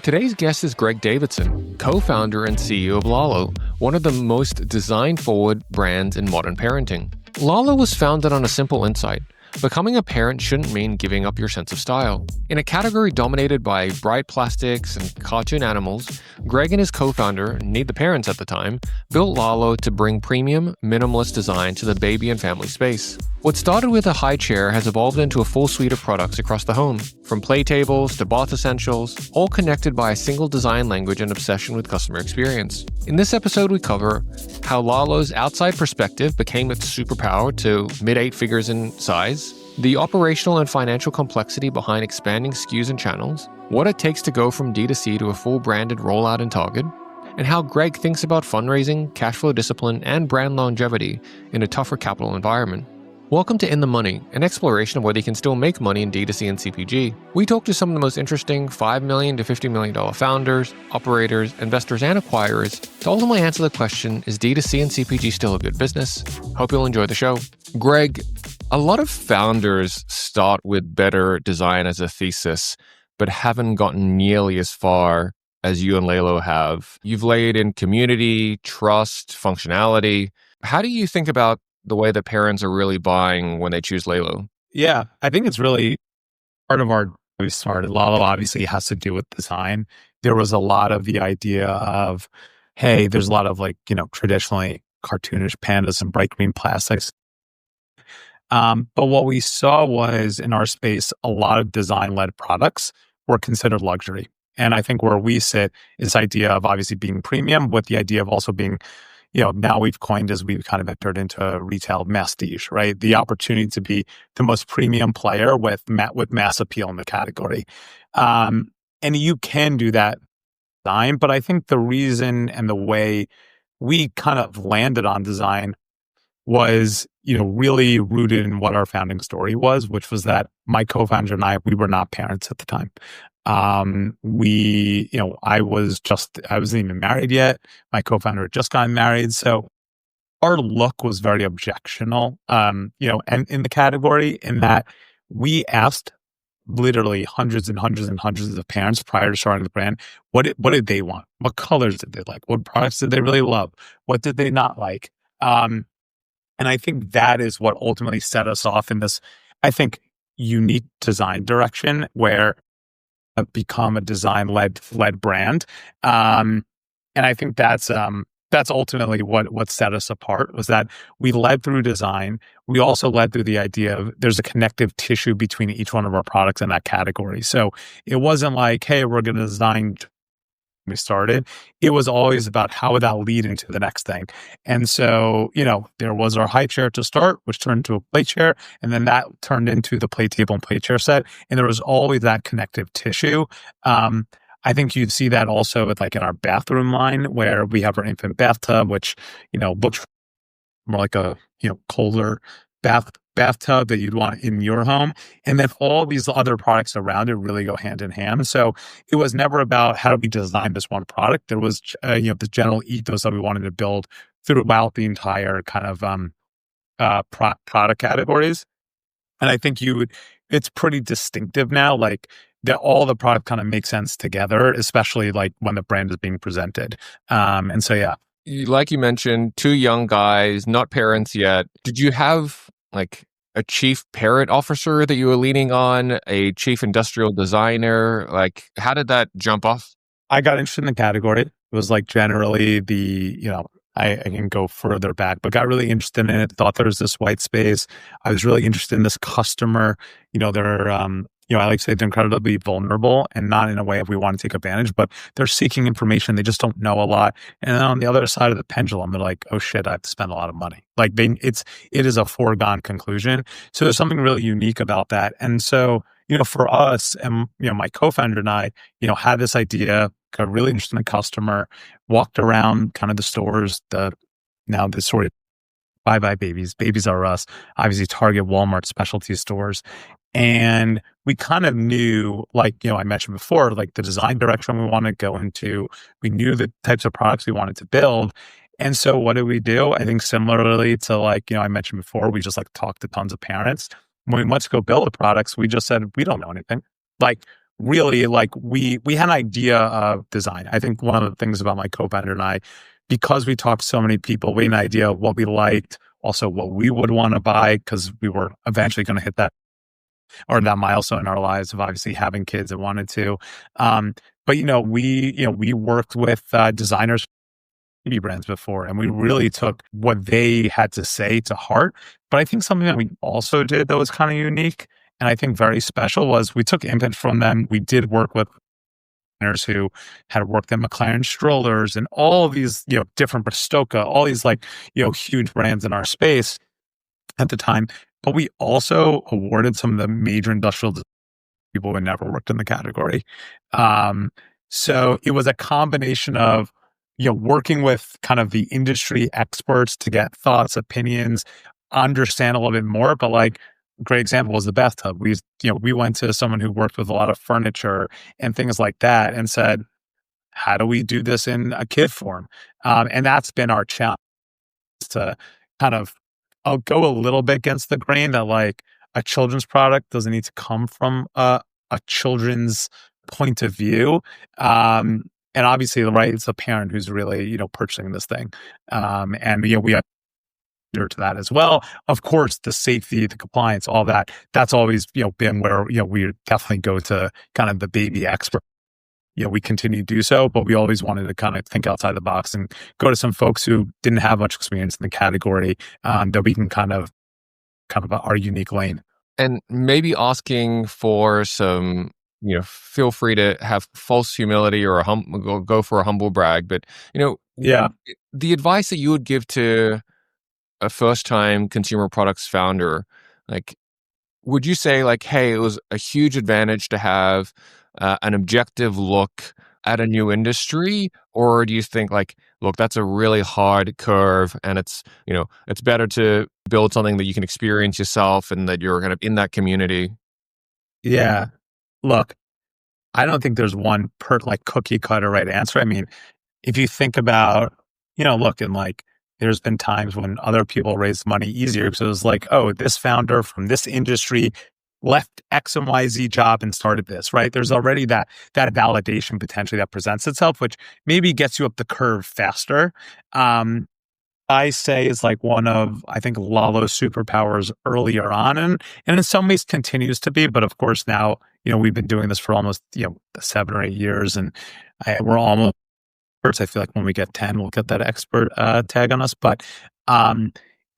Today's guest is Greg Davidson, co-founder and CEO of Lalo, one of the most design-forward brands in modern parenting. Lalo was founded on a simple insight. Becoming a parent shouldn't mean giving up your sense of style. In a category dominated by bright plastics and cartoon animals, Greg and his co-founder, Need the Parents at the time, built Lalo to bring premium, minimalist design to the baby and family space. What started with a high chair has evolved into a full suite of products across the home, from play tables to bath essentials, all connected by a single design language and obsession with customer experience. In this episode, we cover how Lalo's outside perspective became its superpower to mid-eight figures in size, the operational and financial complexity behind expanding SKUs and channels, what it takes to go from D2C to a full branded rollout in Target, and how Greg thinks about fundraising, cash flow discipline, and brand longevity in a tougher capital environment. Welcome to In the Money, an exploration of whether you can still make money in D2C and CPG. We talk to some of the most interesting $5 million to $50 million founders, operators, investors, and acquirers to ultimately answer the question, is D2C and CPG still a good business? Hope you'll enjoy the show. Greg, a lot of founders start with better design as a thesis, but haven't gotten nearly as far as you and Lalo have. You've laid in community, trust, functionality. How do you think about the way that parents are really buying when they choose Lalo? Yeah, I think it's really part of our, we started. Lalo obviously has to do with design. There was a lot of the idea of, hey, there's a lot of traditionally cartoonish pandas and bright green plastics. But what we saw was in our space, a lot of design-led products were considered luxury. And I think where we sit is this idea of obviously being premium with the idea of also being, now we've coined as we've kind of entered into retail Mastige, right? The opportunity to be the most premium player with mass appeal in the category. And you can do that design, but I think the reason and the way we kind of landed on design was, really rooted in what our founding story was, which was that my co-founder and I, we were not parents at the time. I wasn't even married yet. My co-founder had just gotten married. So our look was very objectional, and in the category in that we asked literally hundreds and hundreds and hundreds of parents prior to starting the brand, what did they want? What colors did they like? What products did they really love? What did they not like? And I think that is what ultimately set us off in this, I think, unique design direction where become a design-led brand. And I think that's ultimately what set us apart, was that we led through design. We also led through the idea of there's a connective tissue between each one of our products in that category. So it wasn't like, hey, we're going to design. We started, it was always about how would that lead into the next thing. And so, there was our high chair to start, which turned into a play chair. And then that turned into the play table and play chair set. And there was always that connective tissue. I think you'd see that also with in our bathroom line where we have our infant bathtub, which, looks more like a, colder bathtub that you'd want in your home. And then all these other products around it really go hand in hand. So it was never about how do we design this one product. There was, the general ethos that we wanted to build throughout the entire kind of product categories. And I think it's pretty distinctive now, that all the product kind of makes sense together, especially when the brand is being presented. And so, yeah. Like you mentioned, two young guys, not parents yet. Did you have a chief parent officer that you were leaning on, a chief industrial designer? How did that jump off? I got interested in the category. It was generally I can go further back, but got really interested in it. Thought there was this white space. I was really interested in this customer. They're, I like to say they're incredibly vulnerable, and not in a way if we want to take advantage, but they're seeking information. They just don't know a lot. And then on the other side of the pendulum, they're like, oh shit, I have to spend a lot of money. It is a foregone conclusion. So there's something really unique about that. And so, for us and, my co-founder and I, had this idea, got really interested in the customer, walked around kind of the stores, now the sort of bye babies, Babies R Us, obviously Target, Walmart, specialty stores. And we kind of knew, I mentioned before, the design direction we wanted to go into. We knew the types of products we wanted to build. And so what did we do? I think similarly to I mentioned before, we just talked to tons of parents. When we went to go build the products, we just said, we don't know anything. really like we had an idea of design. I think one of the things about my co-founder and I, because we talked to so many people, we had an idea of what we liked, also what we would want to buy, because we were eventually going to hit that or that milestone in our lives of obviously having kids and wanted to. But we worked with designers beauty brands before, and we really took what they had to say to heart. But I think something that we also did that was kind of unique and I think very special was we took input from them. We did work with designers who had worked at McLaren strollers and all these, different Bristoka, all these huge brands in our space at the time. But we also awarded some of the major industrial people who had never worked in the category. So it was a combination of working with kind of the industry experts to get thoughts, opinions, understand a little bit more. But like, great example was the bathtub. We went to someone who worked with a lot of furniture and things like that and said, how do we do this in a kid form? And that's been our challenge, to kind of, I'll go a little bit against the grain that like a children's product doesn't need to come from a children's point of view. And obviously, right, it's a parent who's really, purchasing this thing. And we have to that as well. Of course, the safety, the compliance, all that, that's always, been where, we definitely go to kind of the baby expert. We continue to do so, but we always wanted to kind of think outside the box and go to some folks who didn't have much experience in the category, that we can kind of our unique lane. And maybe asking for some, feel free to have false humility or go for a humble brag. But, the advice that you would give to a first-time consumer products founder, like, would you say like, hey, it was a huge advantage to have an objective look at a new industry? Or do you think like, look, that's a really hard curve and it's better to build something that you can experience yourself and that you're kind of in that community? Yeah. Look, I don't think there's one cookie cutter right answer. I mean, if you think about, look, and like, there's been times when other people raised money easier because it was like, oh, this founder from this industry left X and Y, Z job and started this, right? There's already that validation potentially that presents itself, which maybe gets you up the curve faster. I say is like one of, I think, Lalo's superpowers earlier on, and in some ways continues to be. But of course now, we've been doing this for almost, 7 or 8 years, and we're almost experts. I feel like when we get 10, we'll get that expert tag on us. But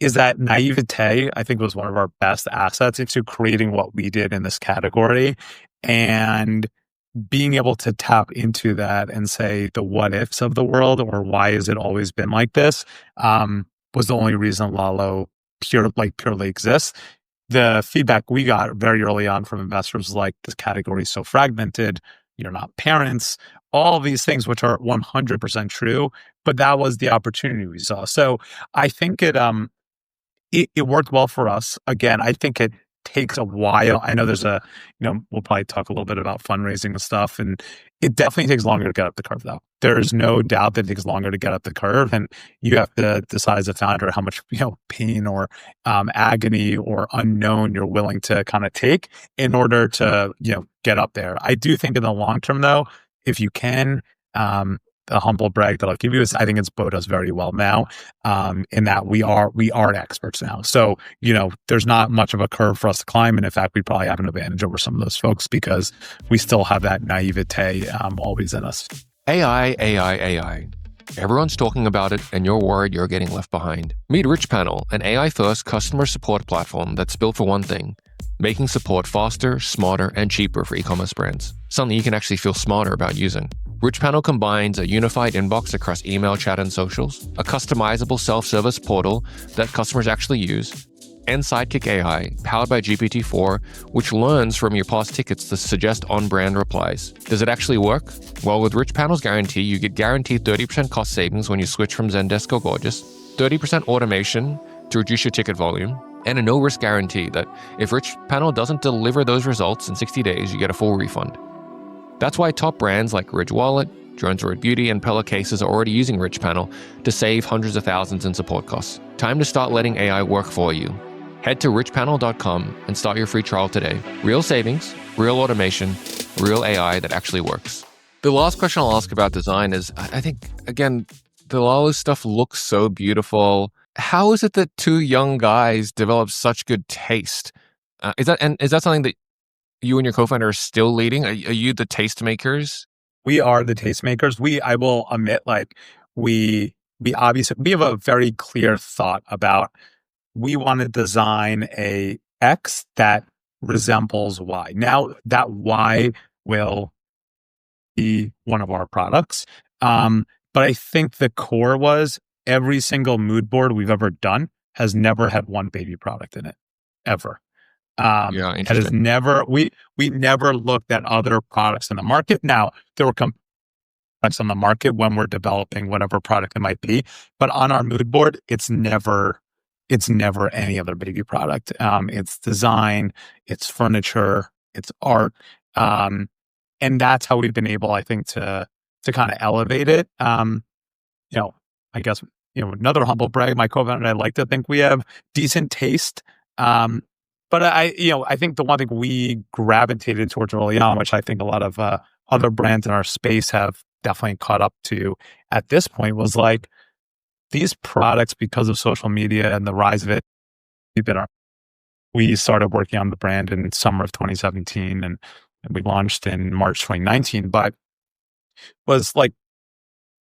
is that naivete, I think, was one of our best assets into creating what we did in this category, and being able to tap into that and say the what ifs of the world, or why has it always been like this, was the only reason Lalo purely exists. The feedback we got very early on from investors was like, this category is so fragmented, you're not parents, all these things, which are 100% true, but that was the opportunity we saw. So I think it worked well for us. Again, I think it takes a while. I know there's we'll probably talk a little bit about fundraising and stuff, and it definitely takes longer to get up the curve though. There's no doubt that it takes longer to get up the curve, and you have to decide as a founder how much, pain or agony or unknown you're willing to kind of take in order to, get up there. I do think in the long term though, if you can, the humble brag that I'll give you is I think it's bode us very well now, in that we are experts now. So, there's not much of a curve for us to climb. And in fact, we probably have an advantage over some of those folks because we still have that naivete always in us. AI. Everyone's talking about it and you're worried you're getting left behind. Meet RichPanel, an AI-first customer support platform that's built for one thing: making support faster, smarter, and cheaper for e-commerce brands. Something you can actually feel smarter about using. RichPanel combines a unified inbox across email, chat, and socials, a customizable self-service portal that customers actually use, and Sidekick AI, powered by GPT-4, which learns from your past tickets to suggest on-brand replies. Does it actually work? Well, with RichPanel's guarantee, you get guaranteed 30% cost savings when you switch from Zendesk or Gorgeous, 30% automation to reduce your ticket volume, and a no-risk guarantee that if RichPanel doesn't deliver those results in 60 days, you get a full refund. That's why top brands like Ridge Wallet, Jones Road Beauty, and Pella Cases are already using RichPanel to save hundreds of thousands in support costs. Time to start letting AI work for you. Head to richpanel.com and start your free trial today. Real savings, real automation, real AI that actually works. The last question I'll ask about design is, I think, again, the Lalo stuff looks so beautiful. How is it that two young guys develop such good taste? Is that something that you and your co-founder are still leading? Are you the tastemakers? We are the tastemakers. I will admit, like, we obviously, we have a very clear thought about, we want to design a X that resembles Y. Now, that Y will be one of our products. But I think the core was, every single mood board we've ever done has never had one baby product in it, ever. Yeah, That is interesting. never, we never looked at other products in the market. Now, there were products on the market when we're developing whatever product it might be, but on our mood board, it's never any other baby product. It's design, it's furniture, it's art. And that's how we've been able, I think, to kind of elevate it. You know, I guess, another humble brag, my co-founder and I like to think we have decent taste. But I think the one thing we gravitated towards early on, which I think a lot of other brands in our space have definitely caught up to at this point, was like, these products, because of social media and the rise of it, we started working on the brand in summer of 2017, and we launched in March 2019. But was like,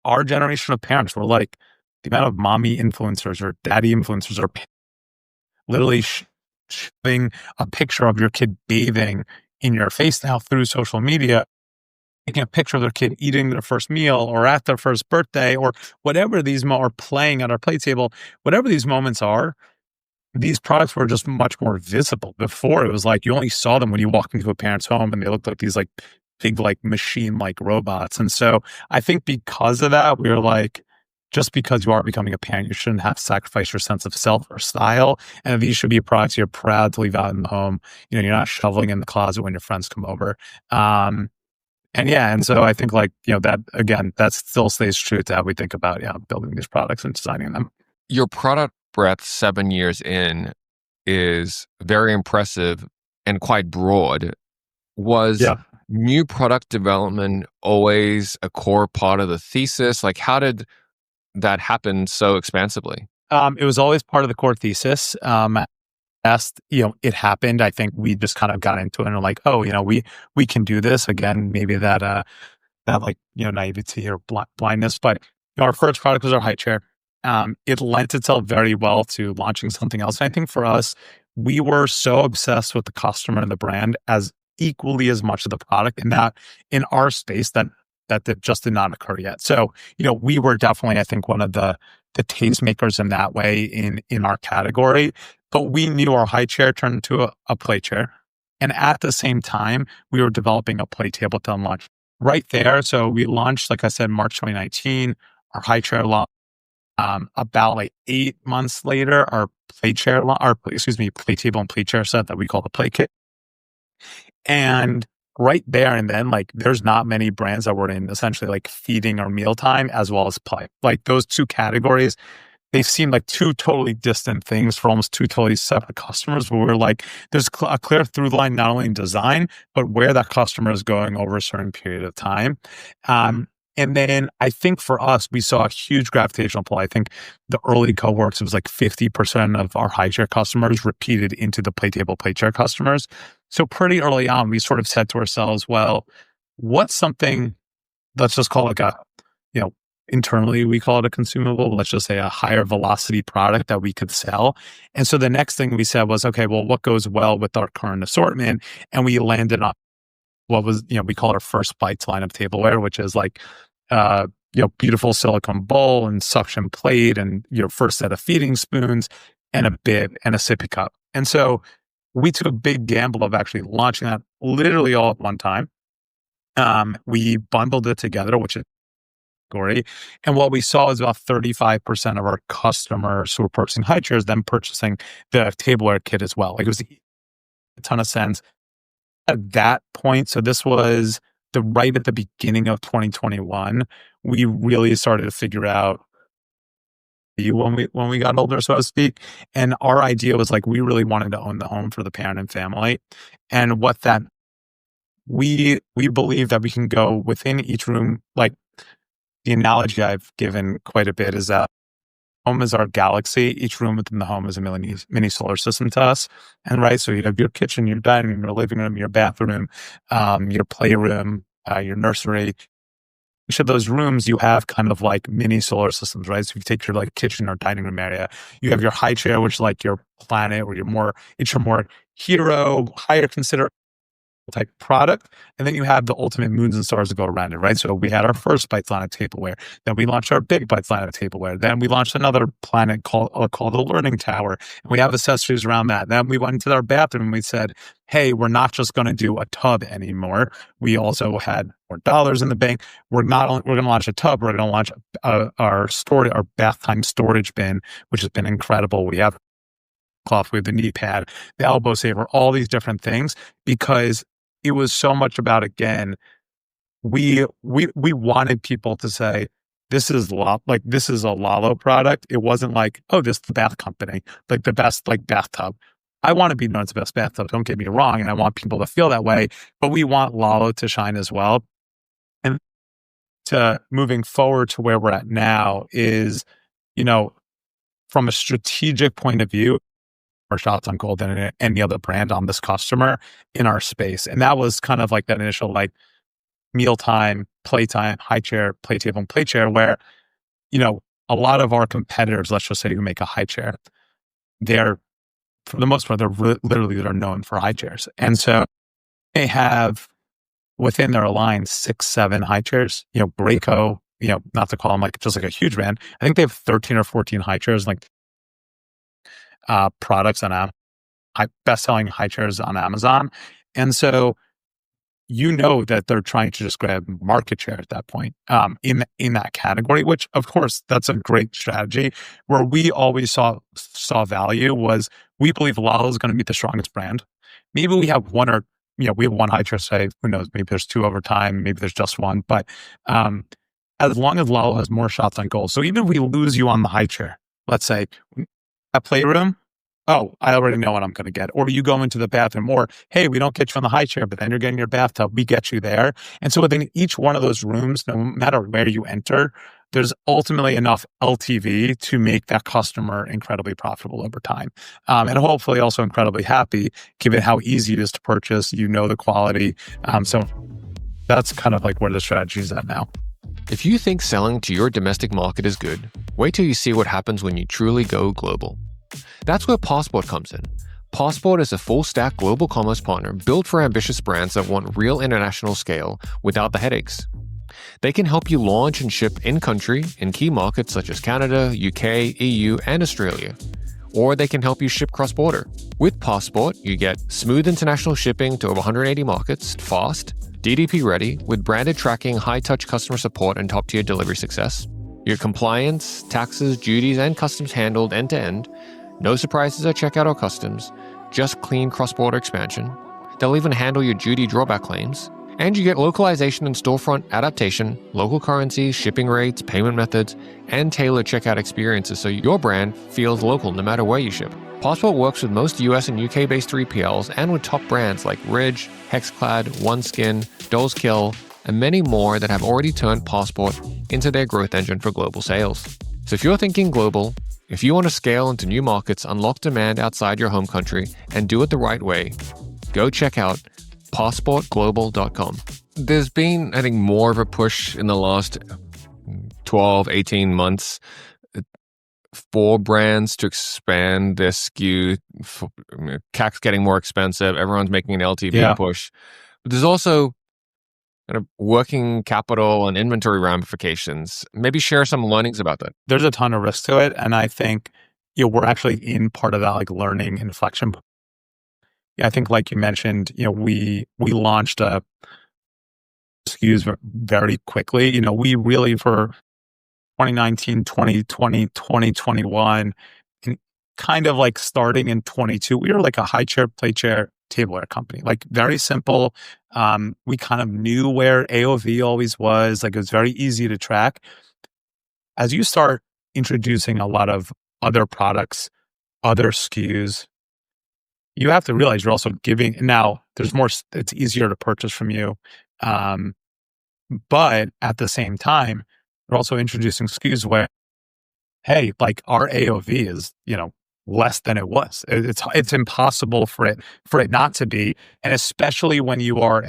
our generation of parents were like, the amount of mommy influencers or daddy influencers are literally showing a picture of your kid bathing in your face now through social media, taking a picture of their kid eating their first meal or at their first birthday or whatever or playing at our play table, whatever these moments are. These products were just much more visible. Before, it was like, you only saw them when you walked into a parent's home, and they looked like these like big, like machine-like robots. And so I think because of that, we were like, just because you are becoming a parent, you shouldn't have to sacrifice your sense of self or style. And these should be products you're proud to leave out in the home. You're not shoveling in the closet when your friends come over. And so I think, like, that, again, that still stays true to how we think about, building these products and designing them. Your product breadth 7 years in is very impressive and quite broad. Was new product development always a core part of the thesis? Like, how did that happen so expansively? It was always part of the core thesis. It happened. I think we just kind of got into it and were like, oh, we can do this. Again, maybe that like, naivety or blindness. But our first product was our high chair. It lent itself very well to launching something else. And I think for us, we were so obsessed with the customer and the brand as equally as much as the product, and that in our space that just did not occur yet. So, we were definitely, I think, one of the tastemakers in that way in our category. But we knew our high chair turned into a play chair. And at the same time, we were developing a play table to launch right there. So we launched, like I said, March 2019, our high chair launched. About like 8 months later, our play table and play chair set that we call the play kit. And right there and then, like, there's not many brands that were in essentially like feeding or mealtime as well as play. Like, those two categories, they seem like two totally distant things for almost two totally separate customers. But we're like, there's a clear through line, not only in design, but where that customer is going over a certain period of time. And then I think for us, we saw a huge gravitational pull. I think the early cohorts, it was like 50% of our high chair customers repeated into the play table, play chair customers. So pretty early on, we sort of said to ourselves, well, what's something, let's just call it internally, we call it a consumable, let's just say a higher velocity product that we could sell. And so the next thing we said was, okay, well, what goes well with our current assortment? And we landed on what was, we call it our first bites line of tableware, which is like, beautiful silicone bowl and suction plate and your first set of feeding spoons and a bib and a sippy cup. And so we took a big gamble of actually launching that literally all at one time. We bundled it together, which is great. And what we saw is about 35% of our customers who were purchasing high chairs then purchasing the tableware kit as well. Like, it was a ton of sense at that point. So this was right at the beginning of 2021. We really started to figure out when we got older, so to speak. And our idea was like, we really wanted to own the home for the parent and family. And what that we believe that we can go within each room. Like the analogy I've given quite a bit is that home is our galaxy. Each room within the home is a mini solar system to us. And right, so you have your kitchen, your dining room, your living room, your bathroom, your playroom, your nursery. Each of those rooms, you have kind of like mini solar systems, right? So if you take your like kitchen or dining room area, you have your high chair, which is like your planet or it's your more hero, higher consider type product. And then you have the ultimate moons and stars that go around it, right? So we had our first Bites Planet tableware. Then we launched our big Bites Planet tableware. Then we launched another planet called the Learning Tower. And we have accessories around that. Then we went into our bathroom and we said, hey, we're not just going to do a tub anymore. We also had more dollars in the bank. We're going to launch a tub. We're going to launch our bath time storage bin, which has been incredible. We have cloth, we have the knee pad, the elbow saver, all these different things, because it was so much about, again, we wanted people to say, this is a Lalo product. It wasn't like, oh, this is the bath company, like the best like bathtub. I want to be known as the best bathtub. Don't get me wrong. And I want people to feel that way, but we want Lalo to shine as well. And to moving forward to where we're at now is, from a strategic point of view, more shots on goal than any other brand on this customer in our space. And that was kind of like that initial like mealtime, playtime, high chair, play table, and play chair, where, a lot of our competitors, let's just say who make a high chair, they're, for the most part, they're known for high chairs. And so they have within their line 6, 7 high chairs, Graco, not to call them like just like a huge brand. I think they have 13 or 14 high chairs, like products on best-selling high chairs on Amazon. And so that they're trying to just grab market share at that point in that category, which of course that's a great strategy. Where we always saw value was, we believe Lalo is going to be the strongest brand. Maybe we have one we have one high chair, say, who knows, maybe there's 2 over time, maybe there's just one, but as long as Lalo has more shots on goal. So even if we lose you on the high chair, let's say a playroom, oh, I already know what I'm going to get. Or you go into the bathroom, or, hey, we don't get you on the high chair, but then you're getting your bathtub. We get you there. And so within each one of those rooms, no matter where you enter, there's ultimately enough LTV to make that customer incredibly profitable over time. And hopefully also incredibly happy, given how easy it is to purchase, the quality. So that's kind of like where the strategy is at now. If you think selling to your domestic market is good, wait till you see what happens when you truly go global. That's where Passport comes in. Passport is a full-stack global commerce partner built for ambitious brands that want real international scale without the headaches. They can help you launch and ship in-country in key markets such as Canada, UK, EU, and Australia. Or they can help you ship cross-border. With Passport, you get smooth international shipping to over 180 markets, fast, DDP ready, with branded tracking, high-touch customer support, and top-tier delivery success. Your compliance, taxes, duties, and customs handled end-to-end. No surprises at checkout or customs, just clean cross-border expansion. They'll even handle your duty drawback claims. And you get localization and storefront adaptation, local currencies, shipping rates, payment methods, and tailored checkout experiences so your brand feels local no matter where you ship. Passport works with most US and UK-based 3PLs and with top brands like Ridge, Hexclad, OneSkin, Dole's Kill, and many more that have already turned Passport into their growth engine for global sales. So if you're thinking global, if you want to scale into new markets, unlock demand outside your home country, and do it the right way, go check out passportglobal.com. There's been, I think, more of a push in the last 12, 18 months for brands to expand their SKU. CAC's getting more expensive. Everyone's making an LTV push. But there's also kind of working capital and inventory ramifications. Maybe share some learnings about that. There's a ton of risk to it. And I think, we're actually in part of that like learning inflection. I think like you mentioned, we launched SKUs very quickly. We really, for 2019, 2020, 2021, and kind of like starting in 22, we were like a high chair, play chair, tableware company, like very simple. We kind of knew where AOV always was. Like it was very easy to track. As you start introducing a lot of other products, other SKUs, you have to realize you're also giving now. There's more. It's easier to purchase from you, um, but at the same time, you're also introducing SKUs where, hey, like our AOV is, less than it was. It's impossible for it not to be, and especially when you are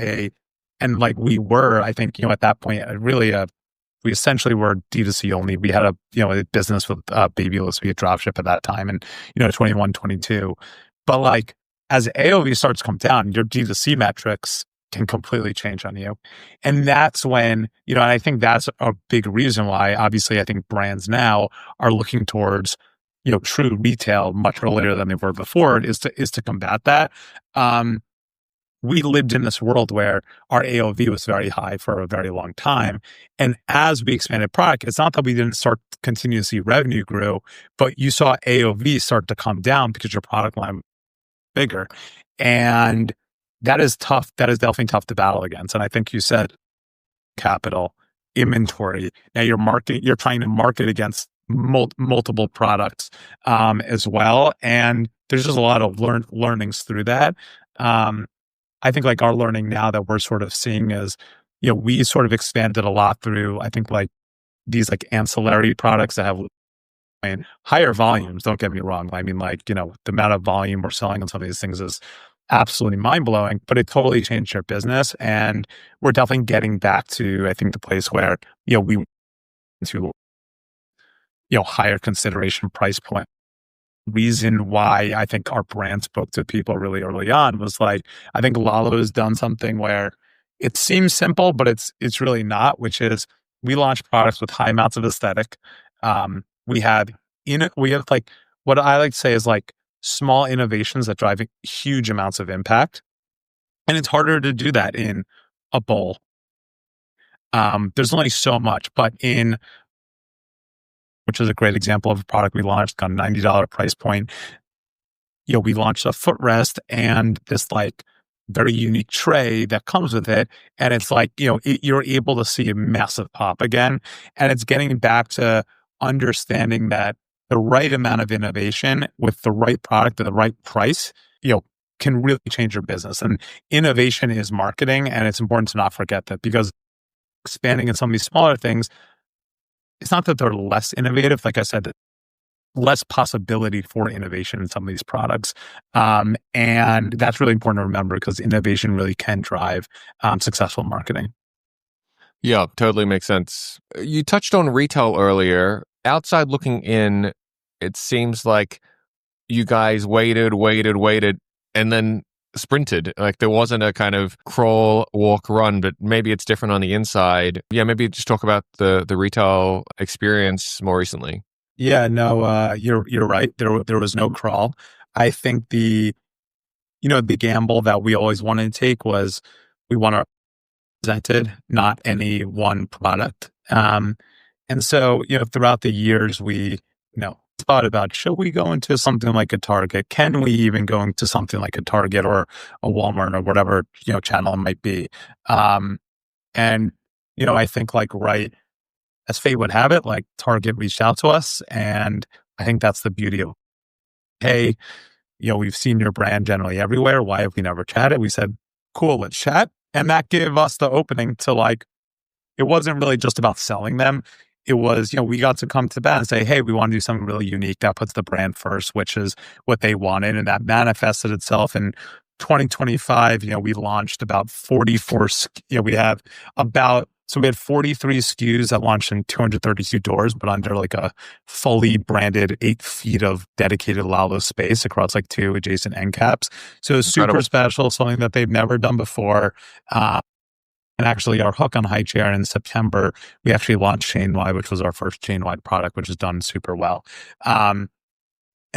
and like we were, I think, at that point, really we essentially were D2C only. We had a business with Babyless. We had dropship at that time, and 21, 22. But like as AOV starts to come down, your D2C metrics can completely change on you. And that's when, and I think that's a big reason why, obviously, I think brands now are looking towards, true retail much earlier than they were before, is to combat that. We lived in this world where our AOV was very high for a very long time. And as we expanded product, it's not that we didn't start to continue to see revenue grow, but you saw AOV start to come down because your product line was bigger. And that is tough. That is definitely tough to battle against. And I think you said capital, inventory. Now you're trying to market against multiple products as well. And there's just a lot of learnings through that. I think like our learning now that we're sort of seeing is, we sort of expanded a lot through, I think like these like ancillary products that have higher volumes. Don't get me wrong. I mean, like, the amount of volume we're selling on some of these things is absolutely mind blowing, but it totally changed our business. And we're definitely getting back to, I think, the place where, we went to, higher consideration price point. Reason why I think our brand spoke to people really early on was like, I think Lalo has done something where it seems simple, but it's really not, which is we launch products with high amounts of aesthetic. We have like, what I like to say is like small innovations that drive huge amounts of impact. And it's harder to do that in a bowl. There's only so much, but which is a great example of a product we launched, got a $90 price point. We launched a footrest and this like very unique tray that comes with it. And it's like, you're able to see a massive pop again. And it's getting back to understanding that the right amount of innovation with the right product at the right price, can really change your business. And innovation is marketing. And it's important to not forget that, because expanding in some of these smaller things, it's not that they're less innovative. Like I said, less possibility for innovation in some of these products. And that's really important to remember, because innovation really can drive successful marketing. Yeah, totally makes sense. You touched on retail earlier. Outside looking in, it seems like you guys waited, and then sprinted. Like there wasn't a kind of crawl, walk, run, but maybe it's different on the inside. Yeah, maybe just talk about the retail experience more recently. Yeah, no, you're right. There was no crawl. I think the gamble that we always wanted to take was we want to presented, not any one product. And so, throughout the years, we, thought about, should we go into something like a Target? Can we even go into something like a Target or a Walmart or whatever, channel it might be? And, I think like right as fate would have it, like Target reached out to us. And I think that's the beauty of, hey, we've seen your brand generally everywhere. Why have we never chatted? We said, cool, let's chat. And that gave us the opening to like, it wasn't really just about selling them. It was, we got to come to that and say, hey, we want to do something really unique that puts the brand first, which is what they wanted. And that manifested itself in 2025. We launched about 44, we have we had 43 SKUs that launched in 232 doors, but under like a fully branded 8 feet of dedicated Lalo space across like 2 adjacent end caps. So it's super special, something that they've never done before. And actually our hook on high chair in September, we actually launched chain-wide, which was our first chain-wide product, which has done super well. And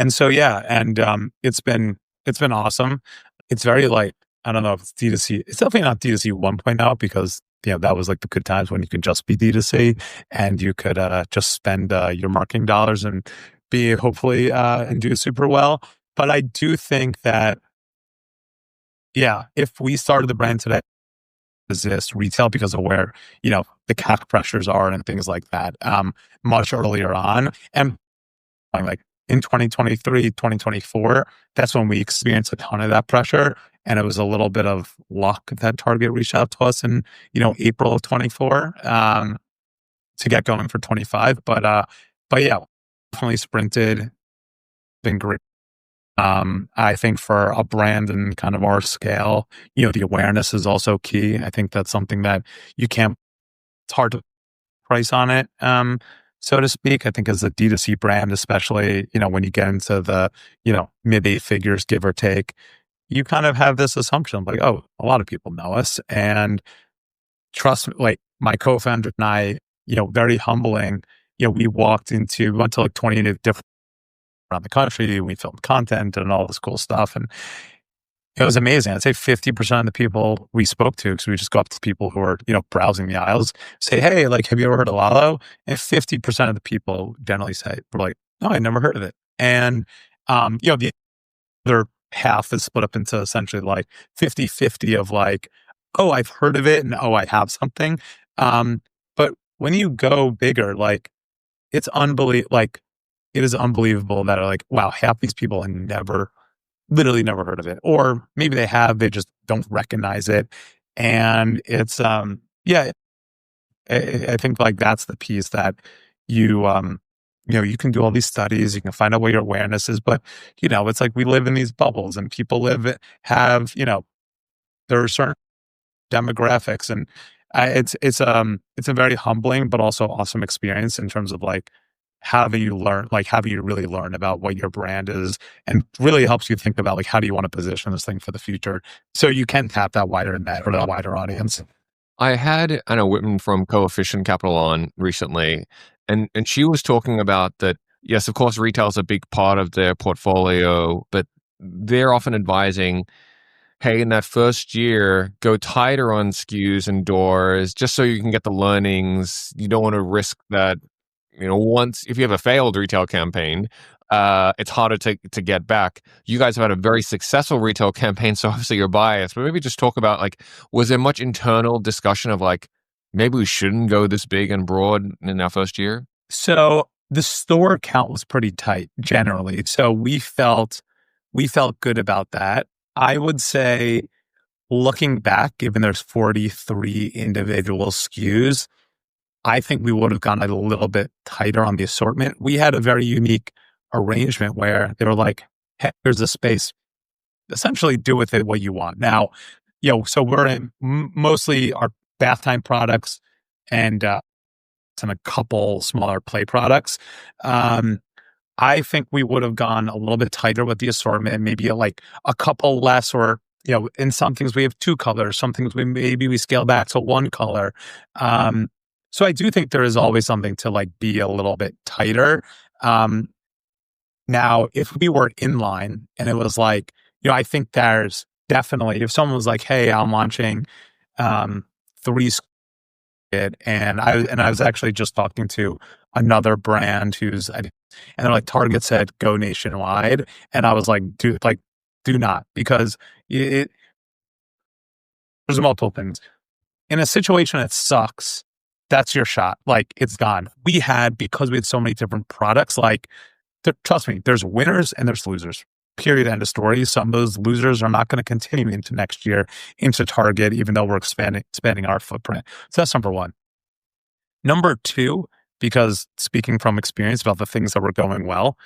so, yeah, and it's been awesome. It's very like, I don't know if it's D2C. It's definitely not D2C 1.0, because that was like the good times when you could just be D2C and you could just spend your marketing dollars and be hopefully and do super well. But I do think that, yeah, if we started the brand today, resist retail because of where, the CAC pressures are and things like that, much earlier on. And like in 2023, 2024, that's when we experienced a ton of that pressure. And it was a little bit of luck that Target reached out to us in, April of 24, to get going for 25. But yeah, definitely sprinted, been great. I think for a brand and kind of our scale, the awareness is also key. I think that's something that it's hard to price on it, so to speak. I think as a D2C brand, especially, when you get into the, mid eight figures, give or take, you kind of have this assumption like, oh, a lot of people know us. And trust me, like my co-founder and I, very humbling, we went to like 20 different around the country. We filmed content and all this cool stuff. And it was amazing. I'd say 50% of the people we spoke to, because we just go up to people who are, browsing the aisles, say, hey, like, have you ever heard of Lalo? And 50% of the people generally we're like, no, I never heard of it. And, the other half is split up into essentially like 50-50 of like, oh, I've heard of it and oh, I have something. But when you go bigger, like it's unbelievable. Like it is unbelievable that like, wow, half these people have literally never heard of it, or maybe they have, they just don't recognize it. And it's, yeah, I think like that's the piece that you can do all these studies, you can find out what your awareness is, but it's like we live in these bubbles and people have, there are certain demographics, and it's a very humbling but also awesome experience in terms of like how do you really learn about what your brand is, and really helps you think about like how do you want to position this thing for the future so you can tap that wider net or that wider audience. I had Anna Whitman from Coefficient Capital on recently, and she was talking about that. Yes, of course, retail is a big part of their portfolio, but they're often advising, hey, in that first year, go tighter on SKUs and doors, just so you can get the learnings. You don't want to risk that. Once if you have a failed retail campaign, it's harder to get back. You guys have had a very successful retail campaign, so obviously you're biased. But maybe just talk about like, was there much internal discussion of like, maybe we shouldn't go this big and broad in our first year? So the store count was pretty tight generally. So we felt good about that. I would say looking back, given there's 43 individual SKUs, I think we would have gone a little bit tighter on the assortment. We had a very unique arrangement where they were like, hey, here's a space. Essentially do with it what you want. Now, so we're in mostly our bath time products and a couple smaller play products. I think we would have gone a little bit tighter with the assortment, maybe like a couple less, or in some things we have 2 colors, some things we scale back to 1 color. So I do think there is always something to like be a little bit tighter. Now, if we were in line and it was like, I think there's definitely, if someone was like, hey, I'm launching 3 and I was actually just talking to another brand and they're like, Target said go nationwide, and I was like, do not, because there's multiple things in a situation that sucks. That's your shot. Like it's gone. Because we had so many different products, like trust me, there's winners and there's losers. Period. End of story. Some of those losers are not going to continue into next year into Target, even though we're expanding our footprint. So that's number 1. Number 2, because speaking from experience about the things that were going well,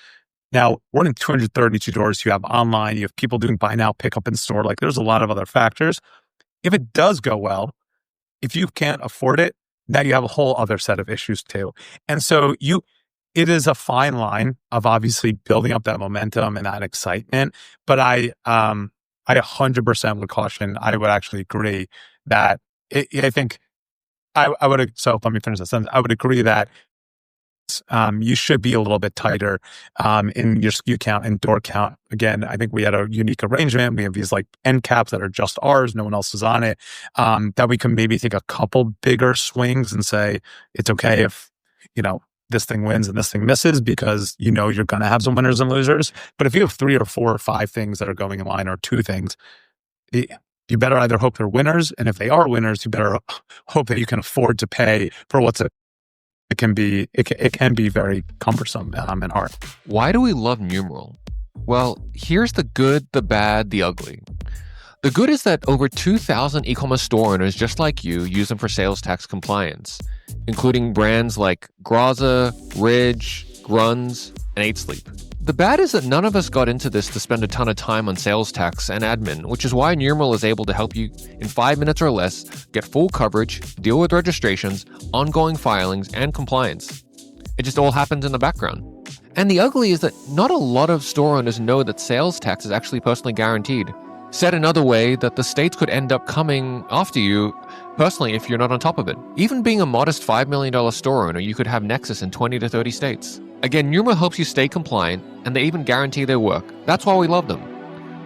now we're in 232 doors. You have online, you have people doing buy now, pick up in store. Like there's a lot of other factors. If it does go well, if you can't afford it, now you have a whole other set of issues too. And so it is a fine line of obviously building up that momentum and that excitement. But I 100% would caution. I would actually agree that I think I would. So let me finish this sentence. I would agree that you should be a little bit tighter in your SKU count and door count. Again, I think we had a unique arrangement. We have these like end caps that are just ours. No one else is on it. That we can maybe take a couple bigger swings and say, it's okay if, this thing wins and this thing misses, because you're going to have some winners and losers. But if you have 3 or 4 or 5 things that are going in line, or 2 things, you better either hope they're winners. And if they are winners, you better hope that you can afford to pay for what's it can be very cumbersome and hard. Why do we love numeral? Well, here's the good, the bad, the ugly. The good is that over 2,000 e-commerce store owners just like you use them for sales tax compliance, including brands like Graza, Ridge, Gruns, and 8 Sleep. The bad is that none of us got into this to spend a ton of time on sales tax and admin, which is why Numeral is able to help you in 5 minutes or less get full coverage, deal with registrations, ongoing filings, and compliance. It just all happens in the background. And the ugly is that not a lot of store owners know that sales tax is actually personally guaranteed. Said another way, that the states could end up coming after you personally if you're not on top of it. Even being a modest $5 million store owner, you could have Nexus in 20 to 30 states. Again, Numeral helps you stay compliant, and they even guarantee their work. That's why we love them.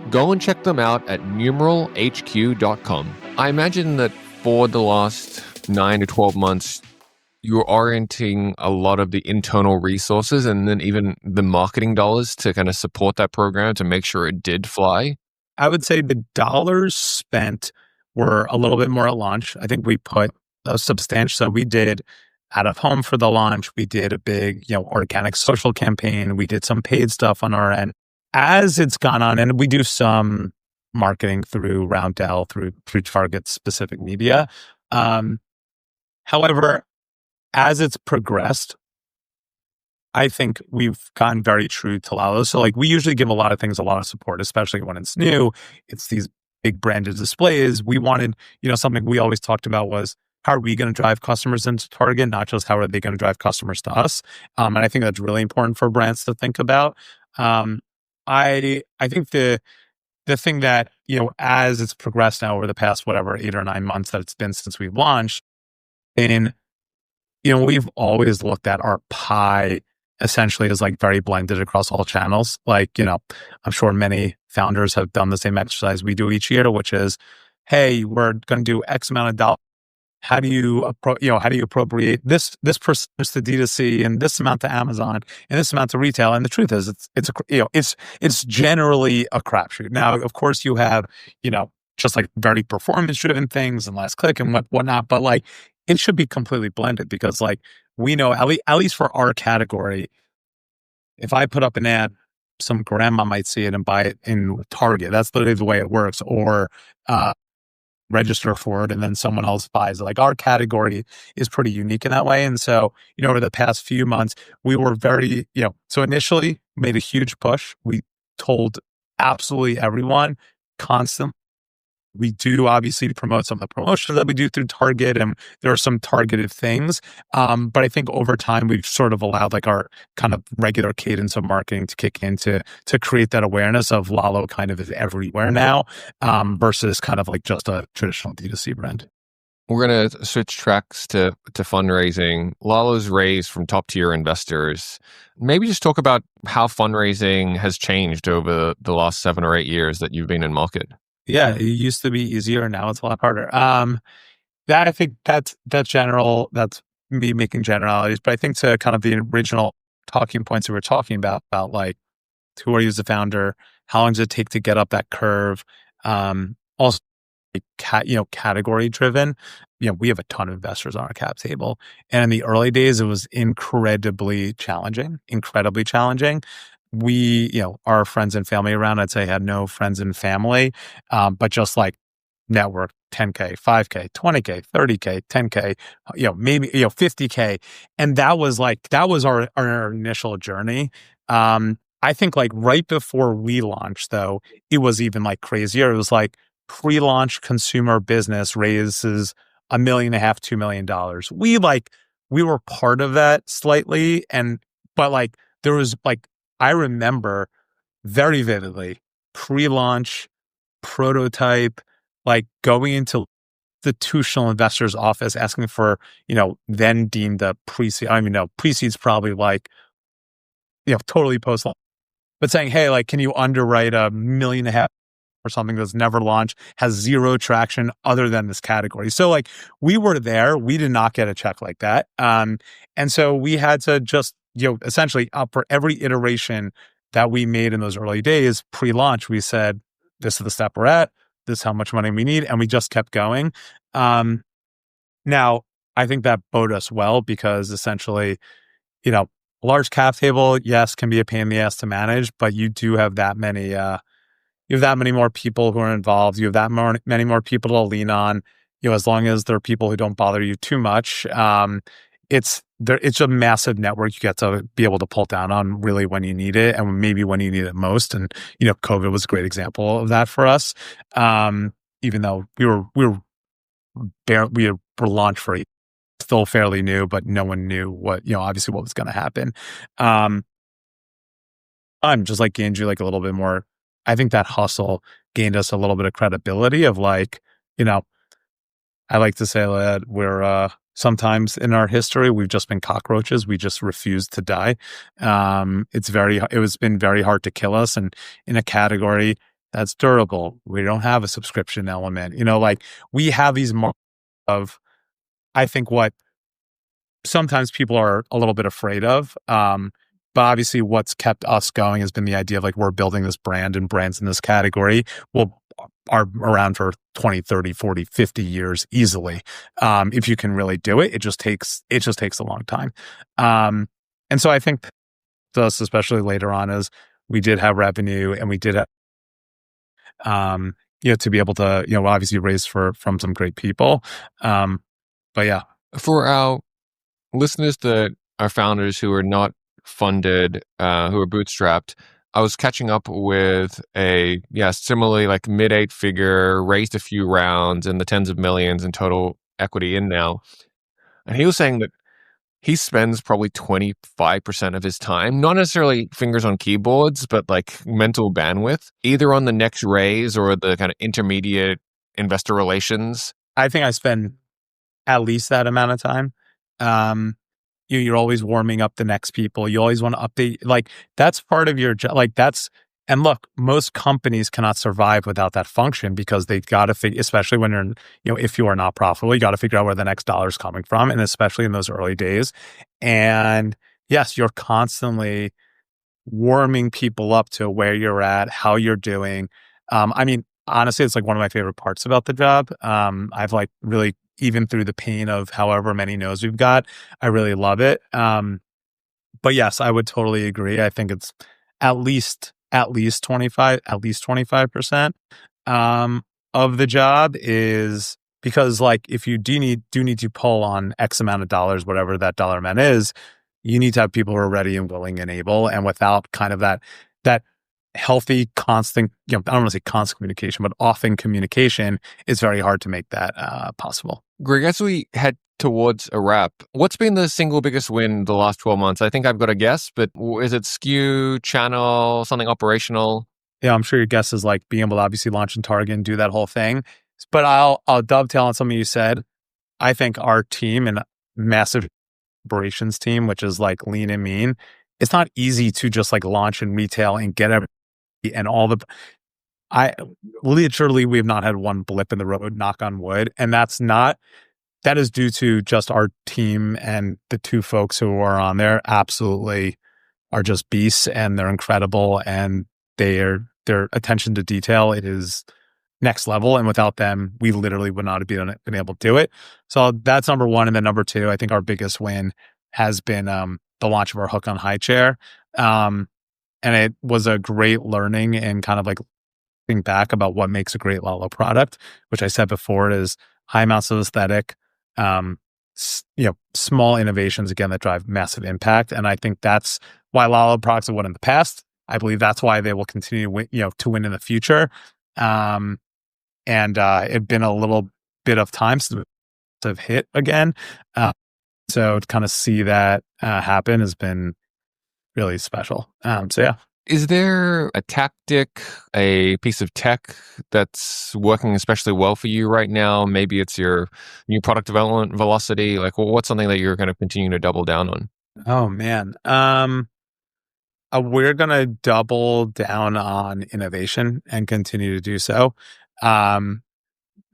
Go and check them out at numeralhq.com. I imagine that for the last 9 to 12 months, you're orienting a lot of the internal resources and then even the marketing dollars to kind of support that program to make sure it did fly. I would say the dollars spent were a little bit more at launch. I think we put a substantial, so we did out of home for the launch. We did a big, organic social campaign. We did some paid stuff on our end. As it's gone on, and we do some marketing through Roundel, through Target specific media. However, as it's progressed, I think we've gotten very true to Lalo. So we usually give a lot of things a lot of support, especially when it's new. It's these big branded displays. We wanted, something we always talked about was, how are we going to drive customers into Target, not just how are they going to drive customers to us? And I think that's really important for brands to think about. I think the thing that, as it's progressed now over the past, 8 or 9 months that it's been since we've launched, and, we've always looked at our pie essentially as very blended across all channels. I'm sure many founders have done the same exercise we do each year, which is, hey, we're going to do X amount of dollars. How do you appropriate this percentage to D2C and this amount to Amazon and this amount to retail? And the truth is, it's generally a crapshoot. Now, of course, you have just very performance driven things and last click and whatnot, but it should be completely blended because we know at least for our category, if I put up an ad, some grandma might see it and buy it in Target. That's literally the way it works. Or register for it and then someone else buys it. Our category is pretty unique in that way. And so, over the past few months, we were very, so initially made a huge push. We told absolutely everyone constantly. We do obviously promote some of the promotions that we do through Target, and there are some targeted things. But I think over time, we've sort of allowed our kind of regular cadence of marketing to kick in to create that awareness of Lalo kind of is everywhere now, versus kind of just a traditional D2C brand. We're going to switch tracks to fundraising. Lalo's raised from top tier investors. Maybe just talk about how fundraising has changed over the last 7 or 8 years that you've been in market. Yeah, it used to be easier. Now it's a lot harder. That I think that's general. That's me making generalities. But I think to kind of the original talking points we were talking about who are you as a founder, how long does it take to get up that curve? Also, category driven. We have a ton of investors on our cap table, and in the early days, it was incredibly challenging. We, our friends and family around, I'd say had no friends and family, but just network 10K, 5K, 20K, 30K, 10K, maybe, 50K. And that was our initial journey. I think right before we launched though, it was even crazier. It was pre-launch consumer business raises $1.5 million, $2 million. We were part of that slightly. But there was I remember very vividly pre-launch prototype, going into institutional investors' office asking for, then deemed a pre-seed. I mean, no, pre-seed's probably totally post-launch, but saying, hey, can you underwrite $1.5 million or something that's never launched, has zero traction other than this category. So we were there, we did not get a check like that. And so we had to just, essentially for every iteration that we made in those early days, pre-launch, we said, this is the step we're at, this is how much money we need. And we just kept going. Now I think that bode us well because essentially, you know, a large cap table, yes, can be a pain in the ass to manage, but you do have that many, you have that many more people who are involved. You have many more people to lean on. As long as there are people who don't bother you too much, it's there. It's a massive network you get to be able to pull down on really when you need it, and maybe when you need it most. And COVID was a great example of that for us. Even though we were launched for still fairly new, but no one knew what obviously what was going to happen. I'm just like gained you like a little bit more. I think that hustle gained us a little bit of credibility of like, I like to say that we're sometimes in our history we've just been cockroaches. We just refused to die. It was been very hard to kill us, and in a category that's durable, we don't have a subscription element. Like we have these marks of, I think, what sometimes people are a little bit afraid of. But obviously what's kept us going has been the idea of like, we're building this brand, and brands in this category are around for 20, 30, 40, 50 years easily. If you can really do it, it just takes a long time. And so I think to us, especially later on, is we did have revenue, and we did have, to be able to, obviously raise from some great people. But yeah. For our listeners that are founders who are not funded, who are bootstrapped, I was catching up with similarly like mid 8-figure, raised a few rounds in the tens of millions in total equity in now. And he was saying that he spends probably 25% of his time, not necessarily fingers on keyboards, but like mental bandwidth, either on the next raise or the kind of intermediate investor relations. I think I spend at least that amount of time. You're always warming up the next people. You always want to update. Like that's part of your job. And look, most companies cannot survive without that function because they've got to figure, especially when you're, if you are not profitable, you got to figure out where the next dollar is coming from. And especially in those early days. And yes, you're constantly warming people up to where you're at, how you're doing. I mean, honestly, it's like one of my favorite parts about the job. I've like really, even through the pain of however many no's we've got, I really love it. But yes, I would totally agree. I think it's at least 25% of the job is because like if you do need to pull on X amount of dollars, whatever that dollar amount is, you need to have people who are ready and willing and able. And without kind of that healthy, constant, I don't want to say constant communication, but often communication, is very hard to make that possible. Greg, as we head towards a wrap, what's been the single biggest win the last 12 months? I think I've got a guess, but is it SKU, channel, something operational? Yeah, I'm sure your guess is like being able to obviously launch in Target and do that whole thing. But I'll dovetail on something you said. I think our team and massive operations team, which is like lean and mean, it's not easy to just like launch in retail and get everything and all the. We've not had one blip in the road, knock on wood. And that is due to just our team, and the two folks who are on there absolutely are just beasts, and they're incredible, and their attention to detail, it is next level. And without them, we literally would not have been able to do it. So that's number one. And then number two, I think our biggest win has been the launch of our Hook on High chair. And it was a great learning and kind of like think back about what makes a great Lalo product, which I said before is high amounts of aesthetic, small innovations, again, that drive massive impact. And I think that's why Lalo products have won in the past. I believe that's why they will continue to win in the future. And it's been a little bit of time since have hit again. So to kind of see that happen has been really special. So yeah. Is there a tactic, a piece of tech that's working especially well for you right now? Maybe it's your new product development velocity. Like, what's something that you're going to continue to double down on? Oh man. We're going to double down on innovation and continue to do so.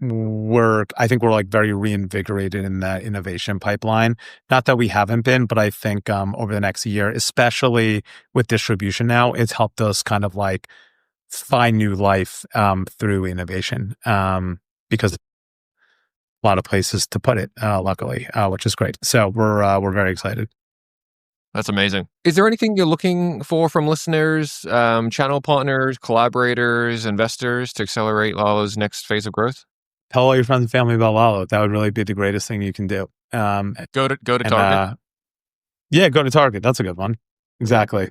I think we're like very reinvigorated in that innovation pipeline. Not that we haven't been, but I think over the next year, especially with distribution now, it's helped us kind of like find new life through innovation. Because lot of places to put it, luckily, which is great. So we're very excited. That's amazing. Is there anything you're looking for from listeners, channel partners, collaborators, investors to accelerate Lalo's next phase of growth? Tell all your friends and family about Lalo. That would really be the greatest thing you can do. Go to Target. Yeah, go to Target. That's a good one. Exactly.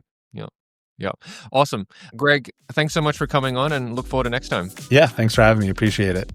Yeah. Awesome. Greg, thanks so much for coming on and look forward to next time. Yeah, thanks for having me. Appreciate it.